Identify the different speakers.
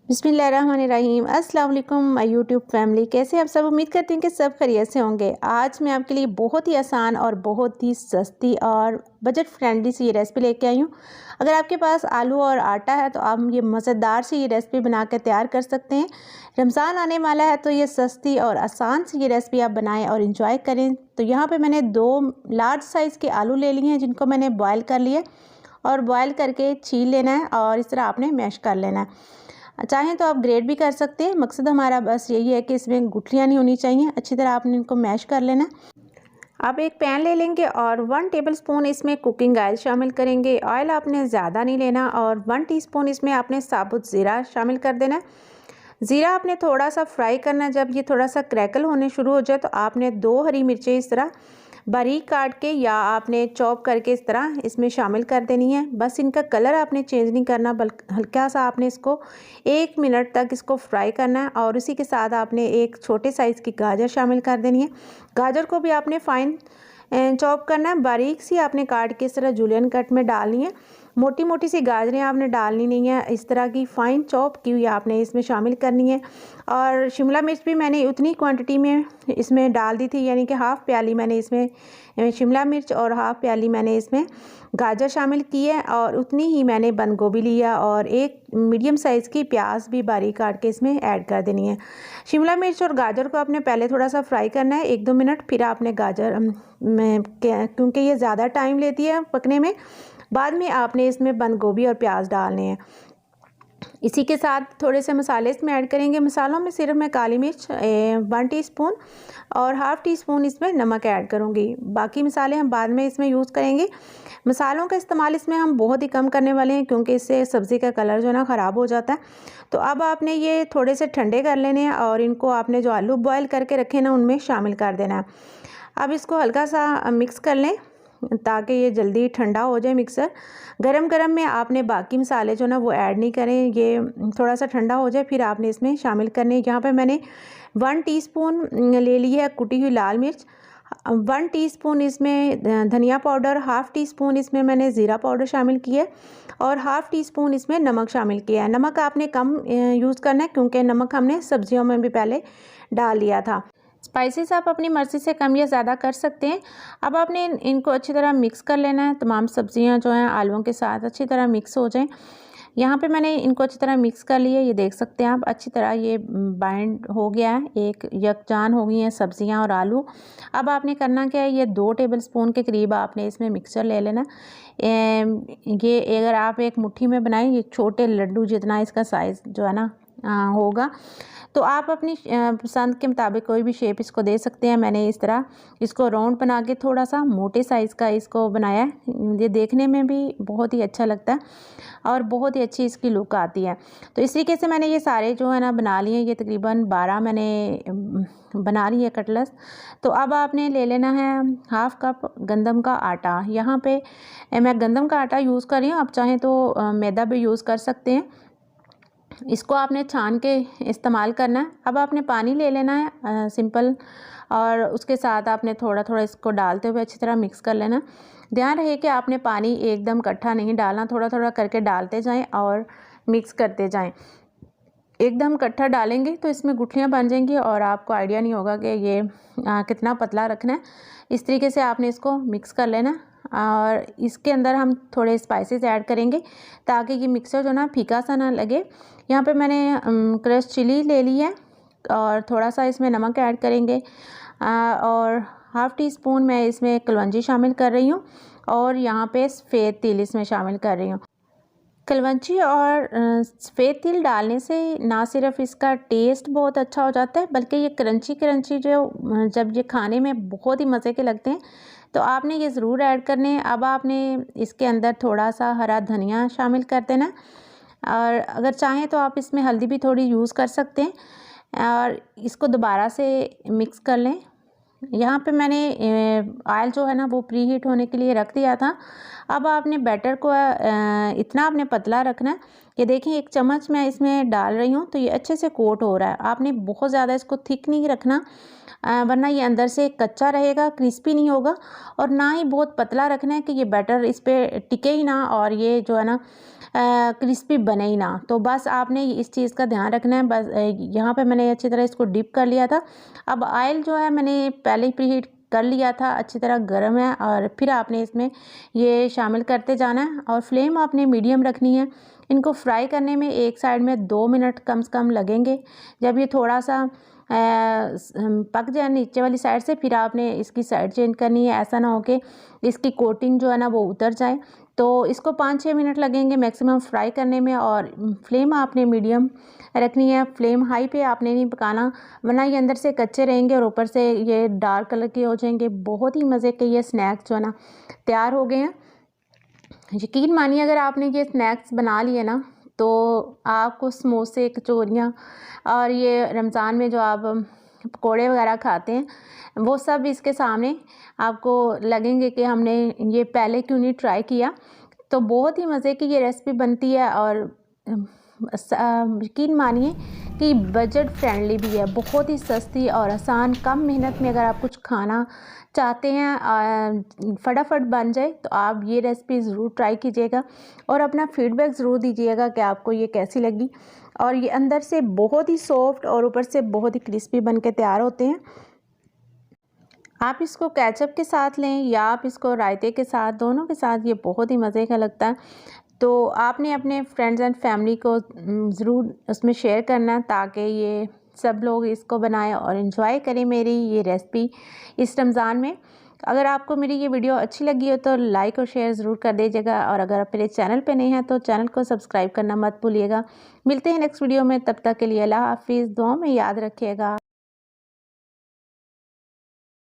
Speaker 1: बिस्मिल्लाहिर्रहमानिर्रहीम। अस्सलाम वालेकुम माय यूट्यूब फैमिली, कैसे आप सब। उम्मीद करती हूँ कि सब खैरियत से होंगे। आज मैं आपके लिए बहुत ही आसान और बहुत ही सस्ती और बजट फ्रेंडली सी ये रेसिपी लेके आई हूँ। अगर आपके पास आलू और आटा है तो आप ये मज़ेदार सी ये रेसिपी बना कर तैयार कर सकते हैं। रमज़ान आने वाला है तो ये सस्ती और आसान सी ये रेसिपी आप बनाएँ और इंजॉय करें। तो यहाँ पर मैंने 2 लार्ज साइज़ के आलू ले लिए हैं, जिनको मैंने बॉयल कर लिया और बॉयल करके छील लेना है और इस तरह आपने मैश कर लेना है। चाहें तो आप ग्रेट भी कर सकते हैं। मकसद हमारा बस यही है कि इसमें गुठलियाँ नहीं होनी चाहिए। अच्छी तरह आपने इनको मैश कर लेना। आप एक पैन ले लेंगे और 1 टेबलस्पून इसमें कुकिंग ऑयल शामिल करेंगे। ऑयल आपने ज़्यादा नहीं लेना और 1 टीस्पून इसमें आपने साबुत ज़ीरा शामिल कर देना। ज़ीरा आपने थोड़ा सा फ्राई करना। जब ये थोड़ा सा क्रैकल होने शुरू हो जाए तो आपने 2 हरी मिर्चें इस तरह बारीक काट के या आपने चॉप करके इस तरह इसमें शामिल कर देनी है। बस इनका कलर आपने चेंज नहीं करना, बल्कि हल्का सा आपने इसको 1 मिनट तक इसको फ्राई करना है। और उसी के साथ आपने एक छोटे साइज़ की गाजर शामिल कर देनी है। गाजर को भी आपने फाइन चॉप करना है, बारीक सी आपने काट के इस तरह जूलियन कट में डालनी है। मोटी मोटी सी गाजरें आपने डालनी नहीं है, इस तरह की फ़ाइन चॉप की हुई आपने इसमें शामिल करनी है। और शिमला मिर्च भी मैंने उतनी क्वांटिटी में इसमें डाल दी थी, यानी कि हाफ़ प्याली मैंने इसमें शिमला मिर्च और हाफ़ प्याली मैंने इसमें गाजर शामिल की है। और उतनी ही मैंने बंद गोभी लिया और एक मीडियम साइज़ की प्याज भी बारीक काट के इसमें ऐड कर देनी है। शिमला मिर्च और गाजर को आपने पहले थोड़ा सा फ्राई करना है 1-2 मिनट, फिर आपने गाजर में क्योंकि ये ज़्यादा टाइम लेती है पकने में, बाद में आपने इसमें बंद गोभी और प्याज डालने हैं। इसी के साथ थोड़े से मसाले इसमें ऐड करेंगे। मसालों में सिर्फ मैं काली मिर्च 1 टीस्पून और हाफ़ टीस्पून इसमें नमक ऐड करूँगी। बाकी मसाले हम बाद में इसमें यूज़ करेंगे। मसालों का इस्तेमाल इसमें हम बहुत ही कम करने वाले हैं, क्योंकि इससे सब्ज़ी का कलर जो है ना ख़राब हो जाता है। तो अब आपने ये थोड़े से ठंडे कर लेने हैं और इनको आपने जो आलू बॉयल करके रखे ना उनमें शामिल कर देना है। अब इसको हल्का सा मिक्स कर लें ताकि ये जल्दी ठंडा हो जाए मिक्सर। गरम गरम में आपने बाकी मसाले जो ना वो ऐड नहीं करें, ये थोड़ा सा ठंडा हो जाए फिर आपने इसमें शामिल करने। यहाँ पे मैंने 1 टीस्पून ले ली है कुटी हुई लाल मिर्च, 1 टीस्पून इसमें धनिया पाउडर, हाफ़ टीस्पून इसमें मैंने ज़ीरा पाउडर शामिल किया है और हाफ़ टीस्पून इसमें नमक शामिल किया है। नमक आपने कम यूज़ करना है, क्योंकि नमक हमने सब्जियों में भी पहले डाल लिया था। स्पाइसेस आप अपनी मर्ज़ी से कम या ज़्यादा कर सकते हैं। अब आपने इनको अच्छी तरह मिक्स कर लेना है। तमाम सब्जियां जो हैं आलूओं के साथ अच्छी तरह मिक्स हो जाएं। यहाँ पे मैंने इनको अच्छी तरह मिक्स कर लिया, ये देख सकते हैं आप। अच्छी तरह ये बाइंड हो गया है, एक यकजान हो गई हैं सब्जियां और आलू। अब आपने करना क्या है, ये 2 टेबलस्पून के करीब आपने इसमें मिक्सचर ले लेना। ये अगर आप एक मुट्ठी में बनाएं, ये छोटे लड्डू जितना इसका साइज़ जो है ना होगा। तो आप अपनी पसंद के मुताबिक कोई भी शेप इसको दे सकते हैं। मैंने इस तरह इसको राउंड बना के थोड़ा सा मोटे साइज़ का इसको बनाया है। ये देखने में भी बहुत ही अच्छा लगता है और बहुत ही अच्छी इसकी लुक आती है। तो इस तरीके से मैंने ये सारे जो है ना बना लिए। ये तकरीबन 12 मैंने बना ली है कटलेट्स। तो अब आपने ले लेना है हाफ़ कप गंदम का आटा। यहाँ पे मैं गंदम का आटा यूज़ कर रही हूँ, आप चाहें तो मैदा भी यूज़ कर सकते हैं। इसको आपने छान के इस्तेमाल करना है। अब आपने पानी ले लेना है सिंपल, और उसके साथ आपने थोड़ा थोड़ा इसको डालते हुए अच्छी तरह मिक्स कर लेना। ध्यान रहे कि आपने पानी एकदम इकट्ठा नहीं डालना, थोड़ा थोड़ा करके डालते जाएं और मिक्स करते जाएं। एकदम इकट्ठा डालेंगे तो इसमें गुठलियाँ बन जाएंगी और आपको आइडिया नहीं होगा कि ये कितना पतला रखना है। इस तरीके से आपने इसको मिक्स कर लेना और इसके अंदर हम थोड़े स्पाइसेस ऐड करेंगे ताकि ये मिक्सर जो ना फीका सा ना लगे। यहाँ पे मैंने क्रश चिली ले ली है और थोड़ा सा इसमें नमक ऐड करेंगे और हाफ़ टीस्पून मैं इसमें कलौंजी शामिल कर रही हूँ और यहाँ पे सफ़ेद तिल इसमें शामिल कर रही हूँ। कलवंजी और सफ़ेद तिल डालने से ना सिर्फ इसका टेस्ट बहुत अच्छा हो जाता है, बल्कि ये क्रंची क्रंची जो जब ये खाने में बहुत ही मज़े के लगते हैं। तो आपने ये ज़रूर ऐड करने हैं। अब आपने इसके अंदर थोड़ा सा हरा धनिया शामिल कर देना और अगर चाहें तो आप इसमें हल्दी भी थोड़ी यूज़ कर सकते हैं और इसको दोबारा से मिक्स कर लें। यहाँ पे मैंने ऑयल जो है ना वो प्री हीट होने के लिए रख दिया था। अब आपने बैटर को इतना आपने पतला रखना है ये देखें एक चम्मच मैं इसमें डाल रही हूँ तो ये अच्छे से कोट हो रहा है। आपने बहुत ज़्यादा इसको थिक नहीं रखना, वरना ये अंदर से कच्चा रहेगा, क्रिस्पी नहीं होगा। और ना ही बहुत पतला रखना है कि ये बैटर इस पर टिके ही ना और ये जो है ना क्रिस्पी बने ही ना। तो बस आपने इस चीज़ का ध्यान रखना है। बस यहाँ पे मैंने अच्छी तरह इसको डिप कर लिया था। अब ऑयल जो है मैंने पहले ही प्रीहीट कर लिया था, अच्छी तरह गर्म है। और फिर आपने इसमें ये शामिल करते जाना है और फ्लेम आपने मीडियम रखनी है। इनको फ्राई करने में एक साइड में 2 मिनट कम से कम लगेंगे। जब ये थोड़ा सा पक जाए नीचे वाली साइड से, फिर आपने इसकी साइड चेंज करनी है। ऐसा ना हो कि इसकी कोटिंग जो है ना वो उतर जाए। तो इसको 5-6 मिनट लगेंगे मैक्सिमम फ्राई करने में। और फ्लेम आपने मीडियम रखनी है, फ्लेम हाई पे आपने नहीं पकाना, वरना ये अंदर से कच्चे रहेंगे और ऊपर से ये डार्क कलर के हो जाएंगे। बहुत ही मज़े के ये स्नैक्स जो है ना तैयार हो गए हैं। यकीन मानिए अगर आपने ये स्नैक्स बना लिए ना तो आपको समोसे, कचौरियाँ और ये रमज़ान में जो आप पकौड़े वगैरह खाते हैं वो सब इसके सामने आपको लगेंगे कि हमने ये पहले क्यों नहीं ट्राई किया। तो बहुत ही मज़े की ये रेसिपी बनती है और यकीन मानिए कि बजट फ्रेंडली भी है, बहुत ही सस्ती और आसान, कम मेहनत में अगर आप कुछ खाना चाहते हैं फटाफट बन जाए तो आप ये रेसिपी ज़रूर ट्राई कीजिएगा और अपना फीडबैक ज़रूर दीजिएगा कि आपको ये कैसी लगी। और ये अंदर से बहुत ही सॉफ्ट और ऊपर से बहुत ही क्रिस्पी बन के तैयार होते हैं। आप इसको केचप के साथ लें या आप इसको रायते के साथ, दोनों के साथ ये बहुत ही मज़े का लगता है। तो आपने अपने फ्रेंड्स एंड फैमिली को ज़रूर उसमें शेयर करना है ताकि ये सब लोग इसको बनाएं और इन्जॉय करें मेरी ये रेसिपी इस रमज़ान में। अगर आपको मेरी ये वीडियो अच्छी लगी हो तो लाइक और शेयर ज़रूर कर दीजिएगा और अगर आप मेरे चैनल पे नए हैं तो चैनल को सब्सक्राइब करना मत भूलिएगा। मिलते हैं नेक्स्ट वीडियो में, तब तक के लिए अल्लाह हाफिज़। दुआ में याद रखिएगा।